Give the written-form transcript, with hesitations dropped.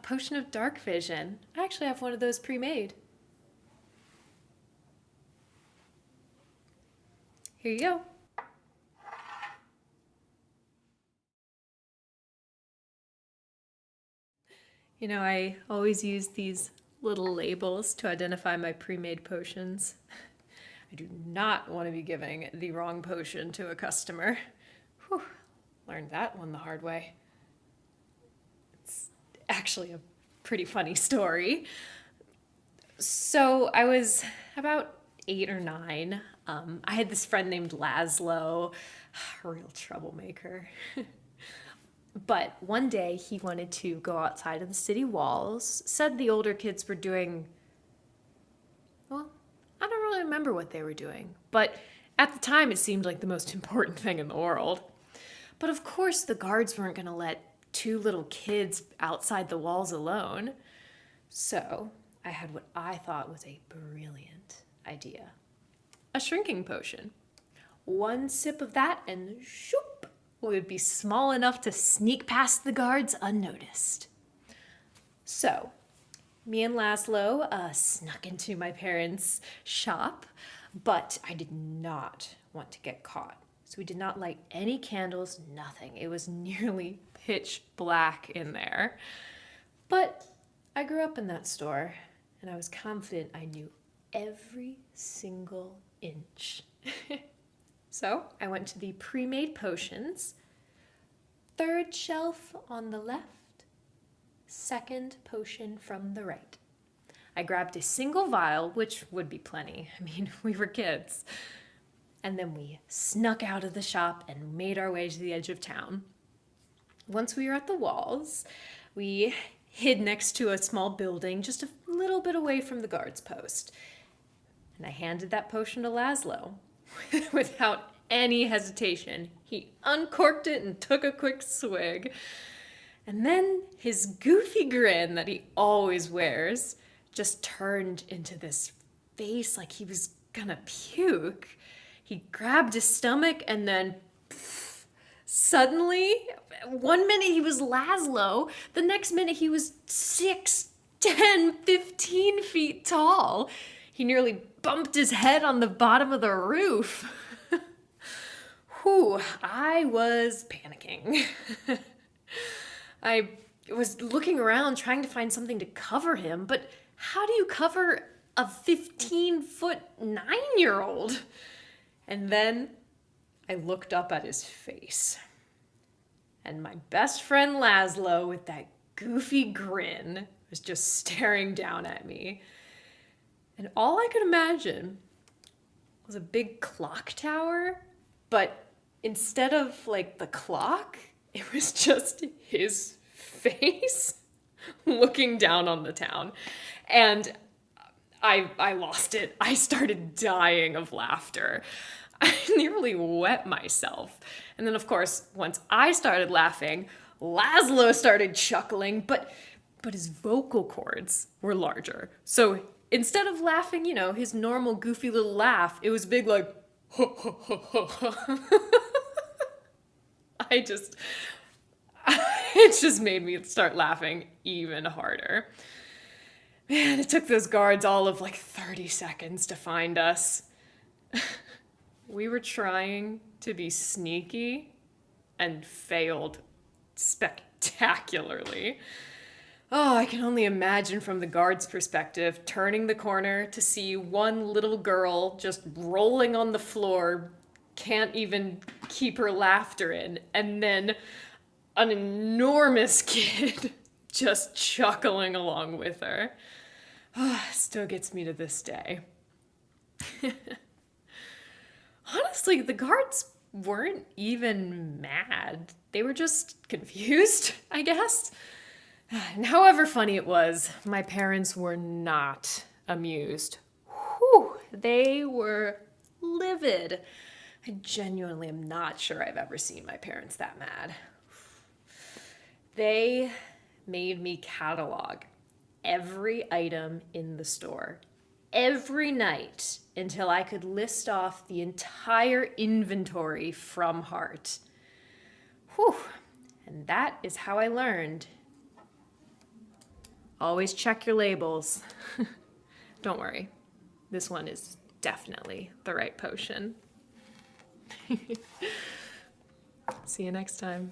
potion of dark vision. I actually have one of those pre-made. Here you go. You know, I always use these little labels to identify my pre-made potions. I do not want to be giving the wrong potion to a customer. Whew, learned that one the hard way. It's actually a pretty funny story. So I was about 8 or 9. I had this friend named Laszlo, a real troublemaker. But one day he wanted to go outside of the city walls, said the older kids were doing, well, I don't really remember what they were doing, but at the time it seemed like the most important thing in the world. But of course the guards weren't going to let 2 little kids outside the walls alone. So I had what I thought was a brilliant idea. A shrinking potion. 1 sip of that and shoop, would be small enough to sneak past the guards unnoticed. So, me and Laszlo snuck into my parents' shop, but I did not want to get caught. So we did not light any candles, nothing. It was nearly pitch black in there. But I grew up in that store, and I was confident I knew every single inch. So I went to the pre-made potions. 3rd shelf on the left, 2nd potion from the right. I grabbed a single vial, which would be plenty. I mean, we were kids. And then we snuck out of the shop and made our way to the edge of town. Once we were at the walls, we hid next to a small building just a little bit away from the guard's post. And I handed that potion to Laszlo. Without any hesitation, he uncorked it and took a quick swig. And then his goofy grin that he always wears just turned into this face like he was gonna puke. He grabbed his stomach and then suddenly, one minute he was Laszlo, the next minute he was 6, 10, 15 feet tall. He nearly bumped his head on the bottom of the roof. Whew, I was panicking. I was looking around trying to find something to cover him, but how do you cover a 15-foot 9-year-old? And then I looked up at his face. And my best friend Laszlo, with that goofy grin, was just staring down at me. And all I could imagine was a big clock tower, but instead of like the clock, it was just his face looking down on the town. And I lost it. I started dying of laughter. I nearly wet myself. And then, of course, once I started laughing, Laszlo started chuckling, but his vocal cords were larger. So instead of laughing, you know, his normal goofy little laugh, it was big like, it just made me start laughing even harder. Man, it took those guards all of like 30 seconds to find us. We were trying to be sneaky and failed spectacularly. Oh, I can only imagine from the guard's perspective, turning the corner to see one little girl just rolling on the floor, can't even keep her laughter in, and then an enormous kid just chuckling along with her. Oh, still gets me to this day. Honestly, the guards weren't even mad. They were just confused, I guess. And however funny it was, my parents were not amused. Whew, they were livid. I genuinely am not sure I've ever seen my parents that mad. They made me catalog every item in the store every night until I could list off the entire inventory from heart. Whew, and that is how I learned Always check your labels. Don't worry. This one is definitely the right potion. See you next time.